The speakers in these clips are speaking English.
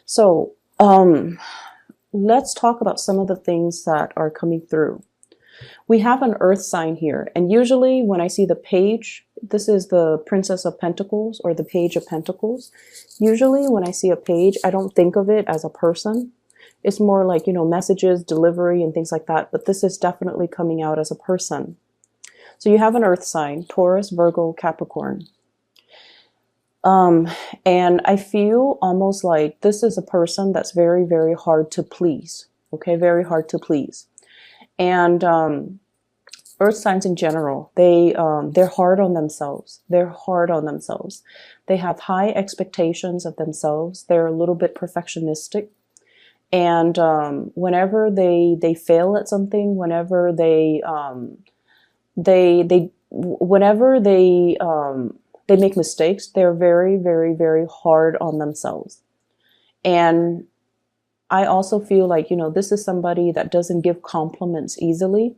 So, let's talk about some of the things that are coming through. We have an earth sign here, and usually when I see the page, this is the Princess of Pentacles or the Page of Pentacles. Usually when I see a page, I don't think of it as a person. It's more like, you know, messages, delivery, and things like that. But this is definitely coming out as a person. So you have an earth sign, Taurus, Virgo, Capricorn. And I feel almost like this is a person that's very, very hard to please. Okay, very hard to please. And earth signs in general, they're hard on themselves. They're hard on themselves. They have high expectations of themselves. They're a little bit perfectionistic. And whenever they fail at something, whenever they make mistakes, they're very, very, very hard on themselves. And I also feel like, you know, this is somebody that doesn't give compliments easily.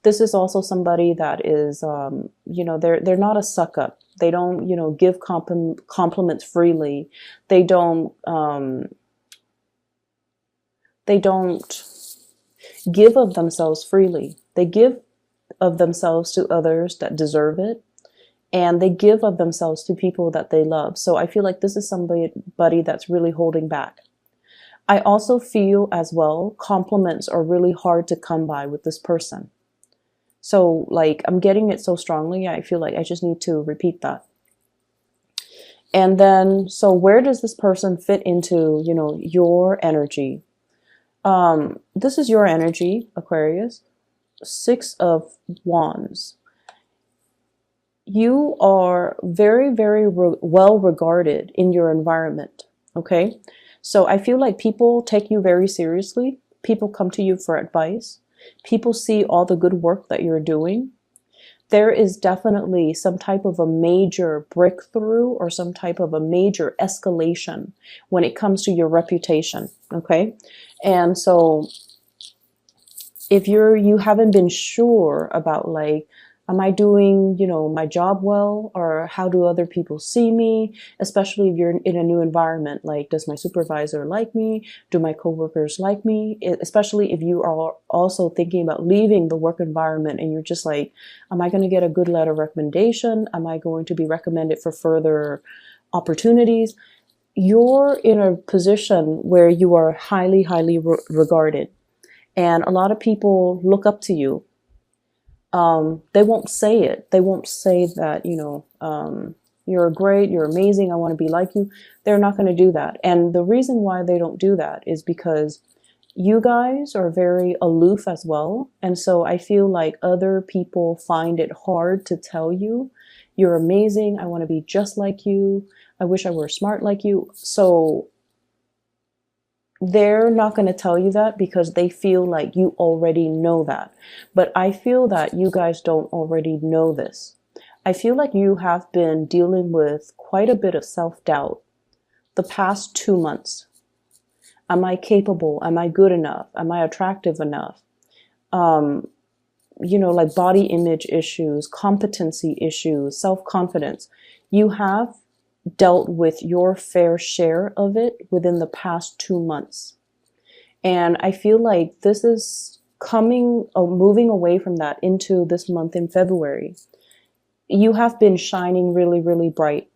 This is also somebody that is, you know, they're not a suck up. They don't, you know, give compliments freely. They don't give of themselves freely. They give of themselves to others that deserve it. And they give of themselves to people that they love. So I feel like this is somebody that's really holding back. I also feel as well, compliments are really hard to come by with this person. So like, I'm getting it so strongly, I feel like I just need to repeat that. And then, so where does this person fit into, you know, your energy? This is your energy, Aquarius. 6 of Wands. You are very, very well regarded in your environment. Okay. So I feel like people take you very seriously. People come to you for advice. People see all the good work that you're doing. There is definitely some type of a major breakthrough or some type of a major escalation when it comes to your reputation. Okay. And so if you haven't been sure about like, am I doing, you know, my job well, or how do other people see me? Especially if you're in a new environment, like, does my supervisor like me? Do my coworkers like me? Especially if you are also thinking about leaving the work environment and you're just like, am I going to get a good letter of recommendation? Am I going to be recommended for further opportunities? You're in a position where you are highly, highly regarded. And a lot of people look up to you. They won't say it. They won't say that, you know, you're great, you're amazing, I want to be like you. They're not going to do that. And the reason why they don't do that is because you guys are very aloof as well. And so I feel like other people find it hard to tell you, you're amazing, I want to be just like you, I wish I were smart like you. So they're not going to tell you that because they feel like you already know that. But I feel that you guys don't already know this. I feel like you have been dealing with quite a bit of self-doubt the past 2 months. Am I capable? Am I good enough? Am I attractive enough? You know, like body image issues, competency issues, self-confidence. You have dealt with your fair share of it within the past 2 months. And I feel like this is moving away from that into this month in February. You have been shining really, really bright.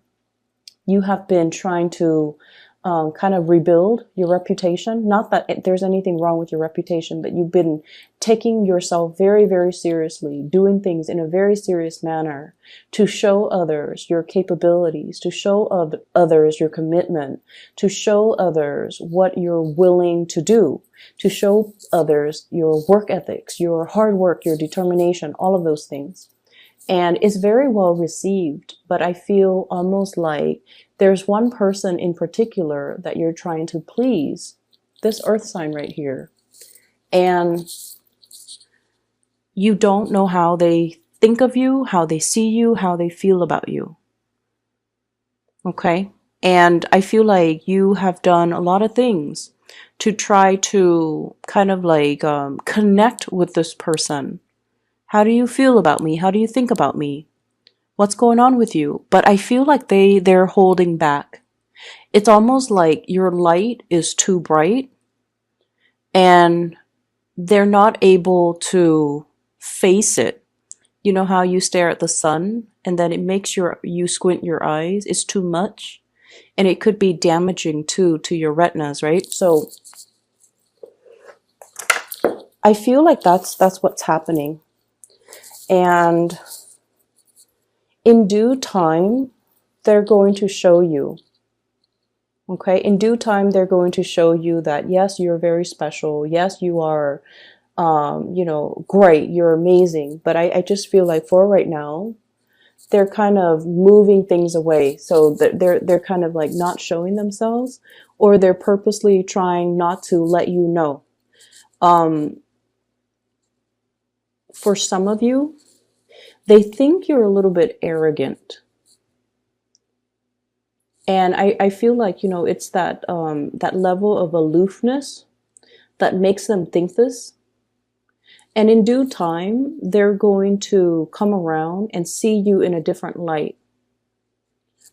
You have been trying to kind of rebuild your reputation. Not that there's anything wrong with your reputation, but you've been taking yourself very, very seriously, doing things in a very serious manner to show others your capabilities, to show others your commitment, to show others what you're willing to do, to show others your work ethics, your hard work, your determination, all of those things. And it's very well received, but I feel almost like there's one person in particular that you're trying to please, this earth sign right here. And you don't know how they think of you, how they see you, how they feel about you. Okay? And I feel like you have done a lot of things to try to kind of like connect with this person. How do you feel about me? How do you think about me? What's going on with you? But I feel like they're holding back. It's almost like your light is too bright and they're not able to face it. You know how you stare at the sun and then it makes you squint your eyes? It's too much. And it could be damaging too to your retinas, right? So I feel like that's what's happening. And in due time, they're going to show you. Okay, in due time, they're going to show you that, yes, you're very special. Yes, you are, you know, great. You're amazing. But I just feel like for right now, they're kind of moving things away. So they're kind of like not showing themselves, or they're purposely trying not to let you know. For some of you, they think you're a little bit arrogant. And I feel like, you know, it's that that level of aloofness that makes them think this. And in due time, they're going to come around and see you in a different light.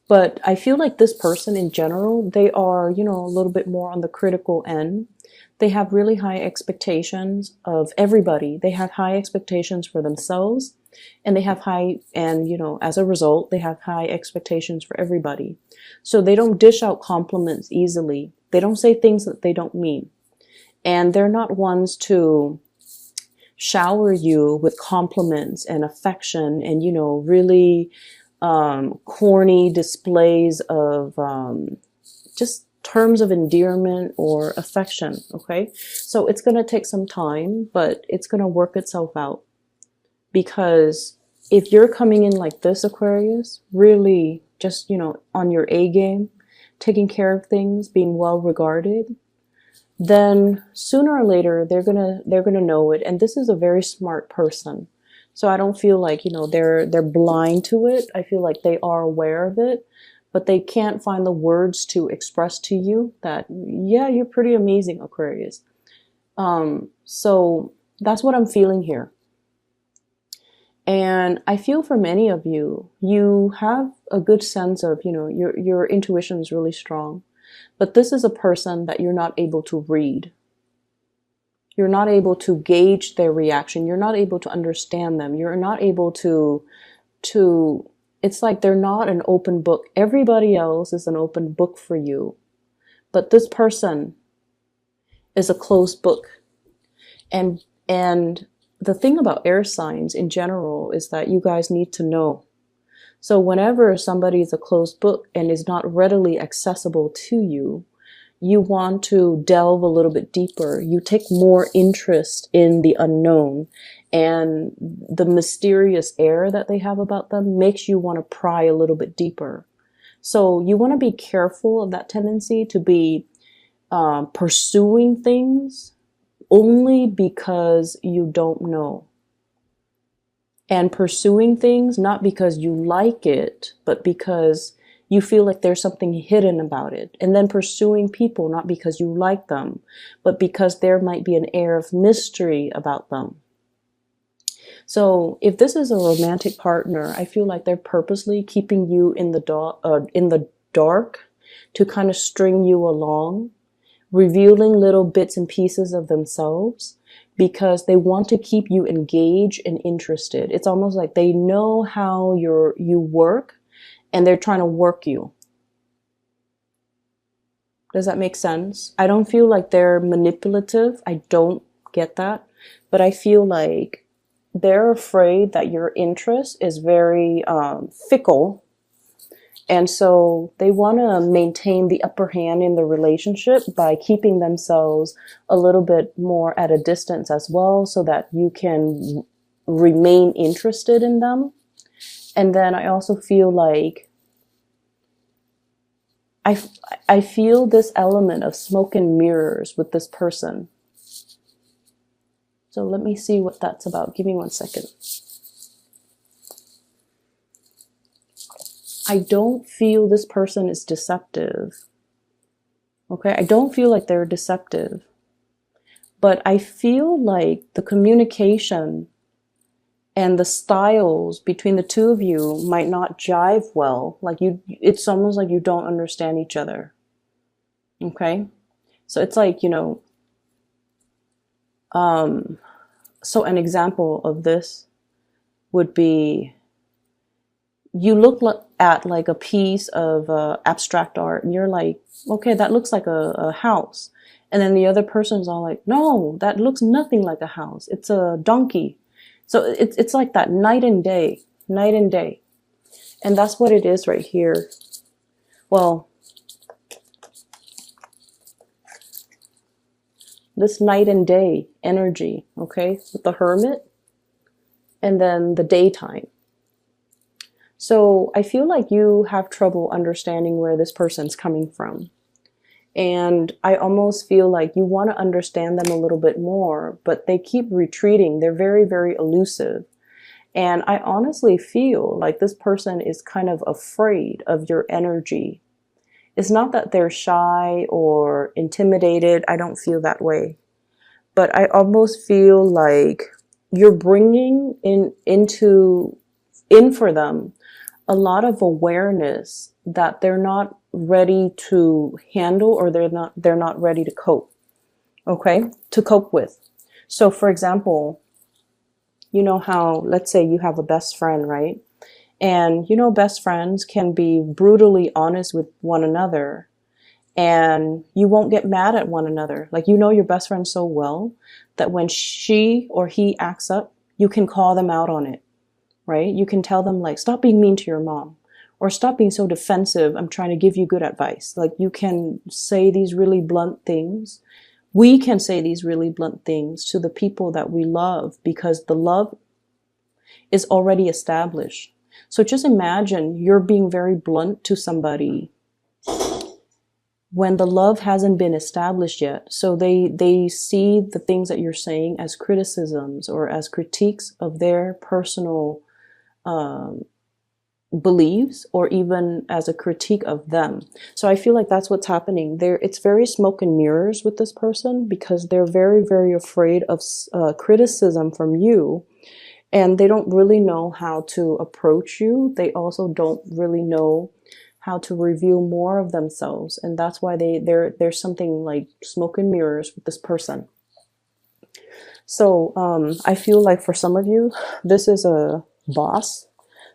But I feel like this person in general, they are, you know, a little bit more on the critical end. They have really high expectations of everybody. They have high expectations for themselves, and they have high, and, you know, as a result, they have high expectations for everybody. So they don't dish out compliments easily. They don't say things that they don't mean. And they're not ones to shower you with compliments and affection and, you know, really corny displays of just terms of endearment or affection. Okay, so it's going to take some time, but it's going to work itself out, because if you're coming in like this, Aquarius, really just, you know, on your A game, taking care of things, being well regarded, then sooner or later they're gonna know it. And this is a very smart person. So I don't feel like, you know, they're blind to it. I feel like they are aware of it, but they can't find the words to express to you that, yeah, you're pretty amazing, Aquarius. So that's what I'm feeling here. And I feel for many of you, you have a good sense of, you know, your intuition is really strong. But this is a person that you're not able to read. You're not able to gauge their reaction. You're not able to understand them. You're not able to, it's like they're not an open book. Everybody else is an open book for you. But this person is a closed book. And the thing about air signs in general is that you guys need to know. So whenever somebody is a closed book and is not readily accessible to you, you want to delve a little bit deeper. You take more interest in the unknown, and the mysterious air that they have about them makes you want to pry a little bit deeper. So you want to be careful of that tendency to be pursuing things only because you don't know. And pursuing things not because you like it, but because you feel like there's something hidden about it. And then pursuing people not because you like them, but because there might be an air of mystery about them. So if this is a romantic partner, I feel like they're purposely keeping you in the dark to kind of string you along, revealing little bits and pieces of themselves, because they want to keep you engaged and interested. It's almost like they know how you work, and they're trying to work you. Does that make sense? I don't feel like they're manipulative. I don't get that. But I feel like they're afraid that your interest is very fickle. And so they want to maintain the upper hand in the relationship by keeping themselves a little bit more at a distance as well, so that you can remain interested in them. And then I also feel like I feel this element of smoke and mirrors with this person. So let me see what that's about. Give me 1 second. I don't feel this person is deceptive. Okay, I don't feel like they're deceptive. But I feel like the communication and the styles between the two of you might not jive well. Like it's almost like you don't understand each other. Okay? So it's like, so an example of this would be, you look at like a piece of abstract art and you're like, okay, that looks like a house. And then the other person's all like, no, that looks nothing like a house. It's a donkey. So it's like that night and day, night and day. And that's what it is right here. Well, this night and day energy, okay, with the Hermit and then the daytime. So I feel like you have trouble understanding where this person's coming from. And I almost feel like you want to understand them a little bit more, but they keep retreating. They're very, very elusive. And I honestly feel like this person is kind of afraid of your energy. It's not that they're shy or intimidated. I don't feel that way. But I almost feel like you're bringing in for them a lot of awareness that they're not ready to handle, or they're not ready to cope. Okay? To cope with. So for example, you know how, let's say you have a best friend, right? And best friends can be brutally honest with one another, and you won't get mad at one another. Like, your best friend so well that when she or he acts up, you can call them out on it, right? You can tell them, like, stop being mean to your mom, or stop being so defensive. I'm trying to give you good advice. Like, you can say these really blunt things. We can say these really blunt things to the people that we love, because the love is already established. So just imagine you're being very blunt to somebody when the love hasn't been established yet. So they see the things that you're saying as criticisms or as critiques of their personal beliefs, or even as a critique of them. So I feel like that's what's happening there. It's very smoke and mirrors with this person, because they're very, very afraid of criticism from you, and they don't really know how to approach you. They also don't really know how to reveal more of themselves, and that's why there's something like smoke and mirrors with this person. So I feel like for some of you, this is a boss,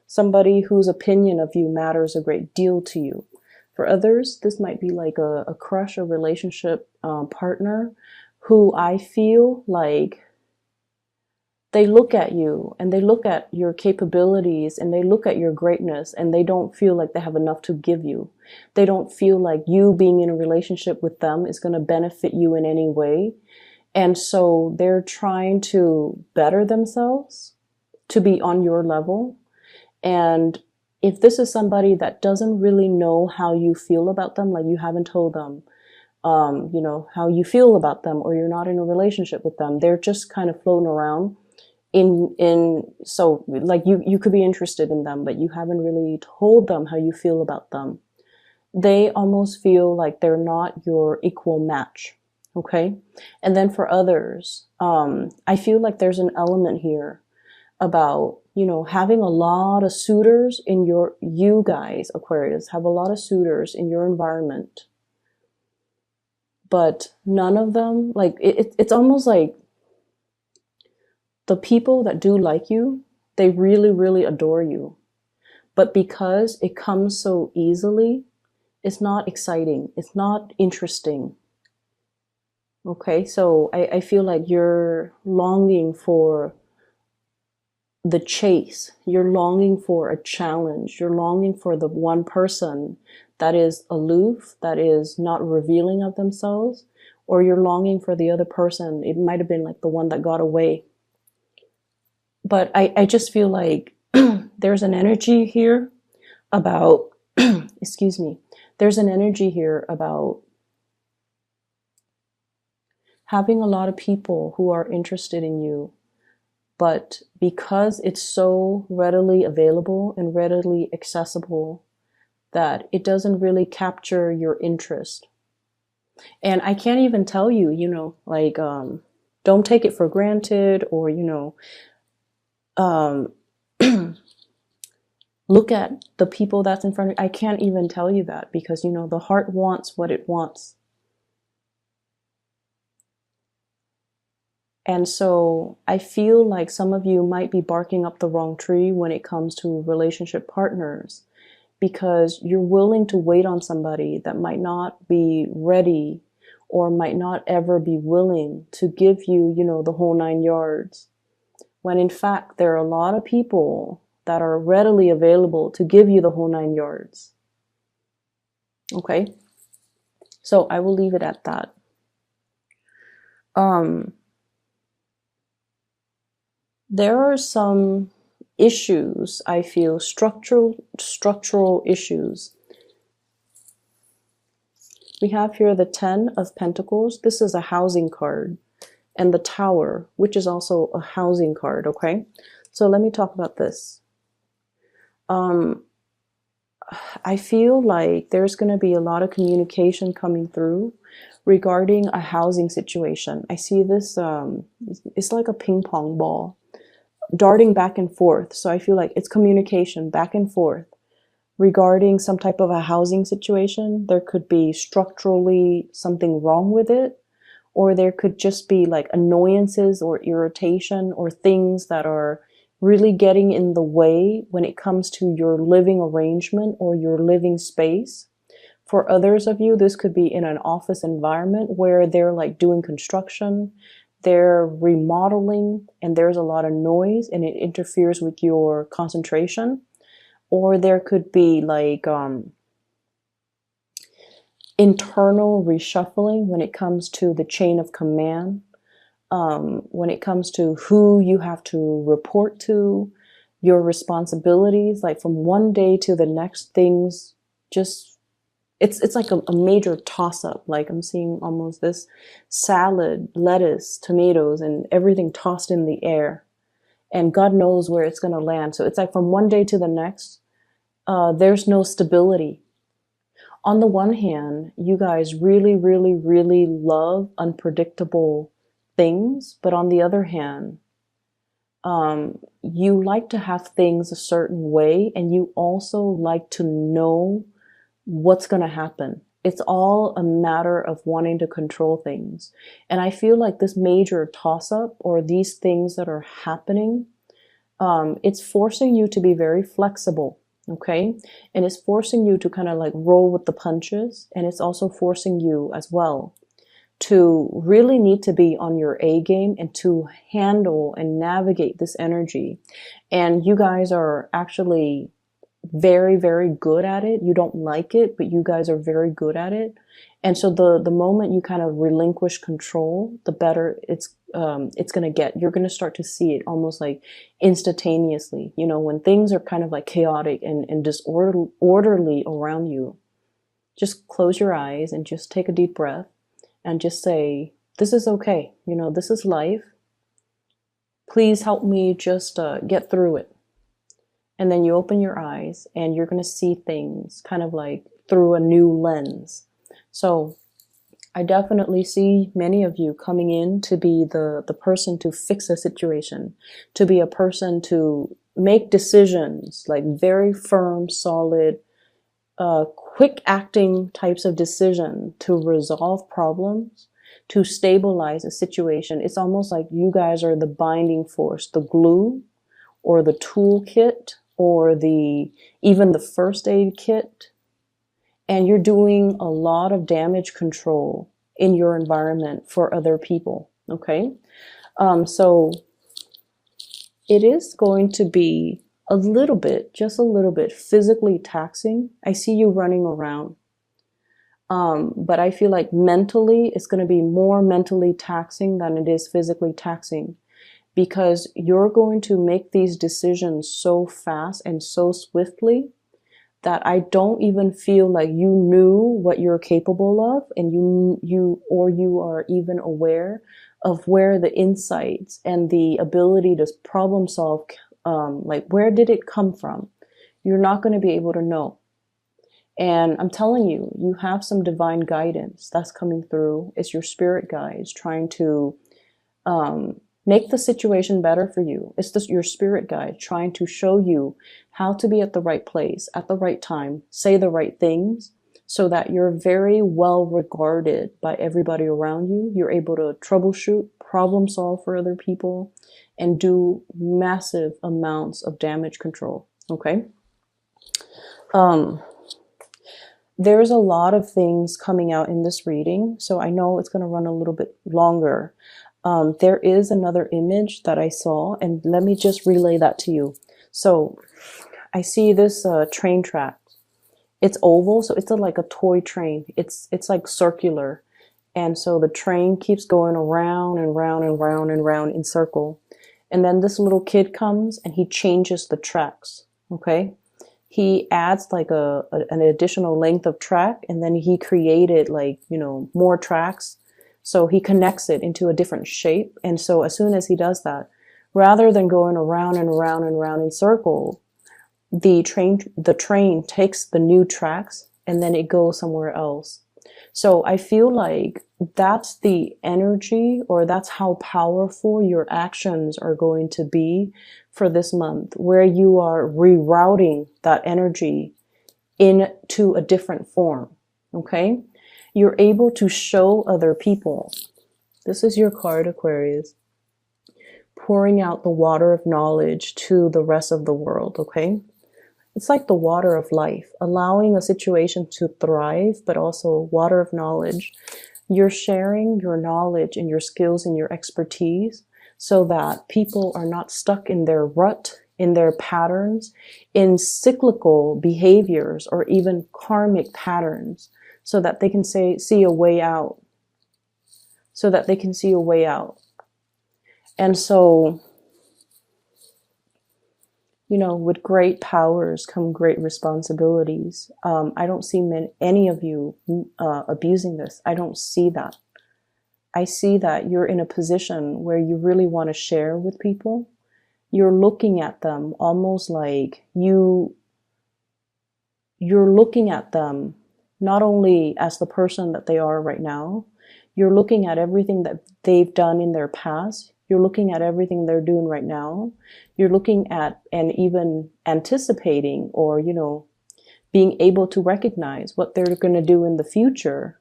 somebody whose opinion of you matters a great deal to you. For others, this might be like a crush, a relationship partner who I feel like they look at you and they look at your capabilities and they look at your greatness, and they don't feel like they have enough to give you. They don't feel like you being in a relationship with them is going to benefit you in any way. And so they're trying to better themselves to be on your level. And if this is somebody that doesn't really know how you feel about them, like you haven't told them, how you feel about them, or you're not in a relationship with them, they're just kind of floating around so like you could be interested in them, but you haven't really told them how you feel about them. They almost feel like they're not your equal match. Okay. And then for others, I feel like there's an element here about, having a lot of suitors in you guys, Aquarius, have a lot of suitors in your environment, but none of them, like, it's almost like the people that do like you, they really, really adore you. But because it comes so easily, it's not exciting. It's not interesting. Okay, so I feel like you're longing for the chase. You're longing for a challenge. You're longing for the one person that is aloof, that is not revealing of themselves, or you're longing for the other person. It might have been like the one that got away. But I just feel like there's an energy here about, excuse me, there's an energy here about having a lot of people who are interested in you, but because it's so readily available and readily accessible, that it doesn't really capture your interest. And I can't even tell you, like, don't take it for granted, or, Um, look at the people that's in front of you. I can't even tell you that because, you know, the heart wants what it wants. And so I feel like some of you might be barking up the wrong tree when it comes to relationship partners, because you're willing to wait on somebody that might not be ready or might not ever be willing to give you, you know, the whole 9 yards. When in fact, there are a lot of people that are readily available to give you the whole 9 yards. Okay? So I will leave it at that. There are some issues, I feel, structural issues. We have here the 10 of Pentacles. This is a housing card. And the Tower, which is also a housing card, okay? So let me talk about this. I feel like there's going to be a lot of communication coming through regarding a housing situation. I see this, it's like a ping pong ball darting back and forth. So I feel like it's communication back and forth regarding some type of a housing situation. There could be structurally something wrong with it, or there could just be like annoyances or irritation or things that are really getting in the way when it comes to your living arrangement or your living space. For others of you, this could be in an office environment where they're like doing construction, they're remodeling, and there's a lot of noise and it interferes with your concentration. Or there could be like internal reshuffling when it comes to the chain of command, when it comes to who you have to report to, your responsibilities, like from one day to the next, things just, it's like a major toss-up. Like I'm seeing almost this salad, lettuce, tomatoes, and everything tossed in the air. And God knows where it's going to land. So it's like from one day to the next, there's no stability. On the one hand, you guys really, really, really love unpredictable things. But on the other hand, you like to have things a certain way, and you also like to know what's going to happen. It's all a matter of wanting to control things. And I feel like this major toss-up or these things that are happening, it's forcing you to be very flexible. Okay. And it's forcing you to kind of like roll with the punches. And it's also forcing you as well to really need to be on your A game and to handle and navigate this energy. And you guys are actually very, very good at it. You don't like it, but you guys are very good at it. And so the moment you kind of relinquish control, the better it's going to get. You're going to start to see it almost like instantaneously. You know, when things are kind of like chaotic and disorderly around you, just close your eyes and just take a deep breath and just say, this is okay. You know, this is life. Please help me just get through it. And then you open your eyes and you're going to see things kind of like through a new lens. So I definitely see many of you coming in to be the person to fix a situation, to be a person to make decisions, like very firm, solid, quick acting types of decision to resolve problems, to stabilize a situation. It's almost like you guys are the binding force, the glue or the toolkit or even the first aid kit. And you're doing a lot of damage control in your environment for other people. Okay. So it is going to be a little bit, just a little bit physically taxing. I see you running around. But I feel like mentally, it's going to be more mentally taxing than it is physically taxing, because you're going to make these decisions so fast and so swiftly that I don't even feel like you knew what you're capable of, and you are even aware of where the insights and the ability to problem solve, like where did it come from? You're not going to be able to know. And I'm telling you, you have some divine guidance that's coming through. It's your spirit guides trying to Make the situation better for you. It's just your spirit guide trying to show you how to be at the right place, at the right time, say the right things, so that you're very well regarded by everybody around you. You're able to troubleshoot, problem solve for other people, and do massive amounts of damage control. Okay? There's a lot of things coming out in this reading, so I know it's going to run a little bit longer. There is another image that I saw, and let me just relay that to you. So I see this train track. It's oval, so it's like a toy train. It's like circular. And so the train keeps going around and round and round and round in circle. And then this little kid comes and he changes the tracks. Okay? He adds like an additional length of track, and then he created like, you know, more tracks. So he connects it into a different shape. And so as soon as he does that, rather than going around and around and around in circle, the train takes the new tracks and then it goes somewhere else. So I feel like that's the energy, or that's how powerful your actions are going to be for this month, where you are rerouting that energy into a different form. Okay? You're able to show other people. This is your card, Aquarius. Pouring out the water of knowledge to the rest of the world. Okay? It's like the water of life, allowing a situation to thrive, but also water of knowledge. You're sharing your knowledge and your skills and your expertise so that people are not stuck in their rut, in their patterns, in cyclical behaviors, or even karmic patterns, so that they can see a way out. So that they can see a way out. And so, you know, with great powers come great responsibilities. I don't see any of you abusing this. I don't see that. I see that you're in a position where you really want to share with people. You're looking at them almost like you're looking at them not only as the person that they are right now, you're looking at everything that they've done in their past. You're looking at everything they're doing right now. You're looking at and even anticipating, or, you know, being able to recognize what they're going to do in the future.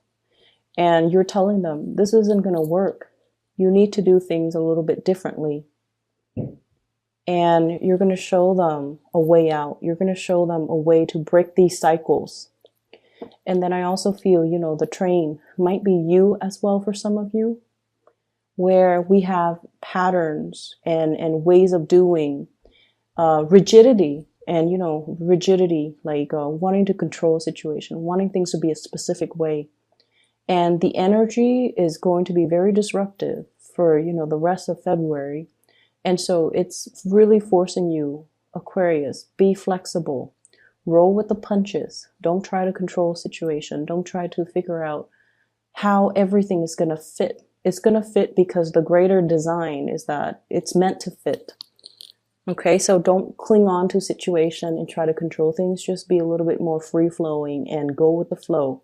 And you're telling them, this isn't going to work. You need to do things a little bit differently. And you're going to show them a way out. You're going to show them a way to break these cycles. And then I also feel, you know, the train might be you as well for some of you, where we have patterns and ways of doing, rigidity, and, you know, rigidity, like wanting to control a situation, wanting things to be a specific way. And the energy is going to be very disruptive for, you know, the rest of February. And so it's really forcing you, Aquarius, be flexible, roll with the punches. Don't try to control a situation. Don't try to figure out how everything is going to fit. It's going to fit because the greater design is that it's meant to fit. Okay, so don't cling on to a situation and try to control things. Just be a little bit more free-flowing and go with the flow.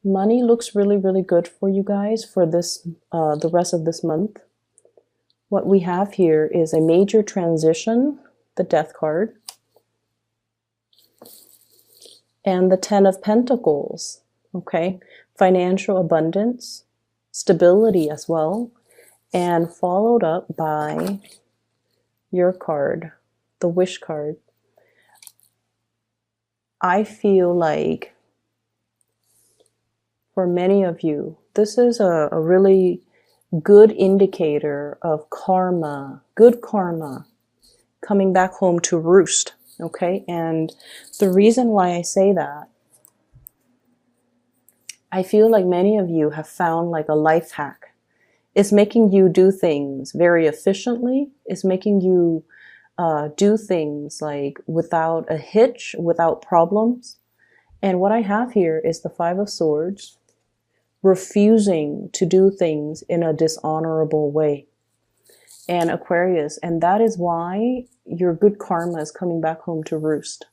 Money looks really, really good for you guys for this, the rest of this month. What we have here is a major transition, the Death card, and the Ten of Pentacles. Okay, financial abundance, stability as well, and followed up by your card, the Wish card. I feel like for many of you, this is a really good indicator of karma, good karma, coming back home to roost. Okay, and the reason why I say that, I feel like many of you have found like a life hack. It's making you do things very efficiently. It's making you do things like without a hitch, without problems. And what I have here is the Five of Swords, refusing to do things in a dishonorable way. And Aquarius, and that is why your good karma is coming back home to roost.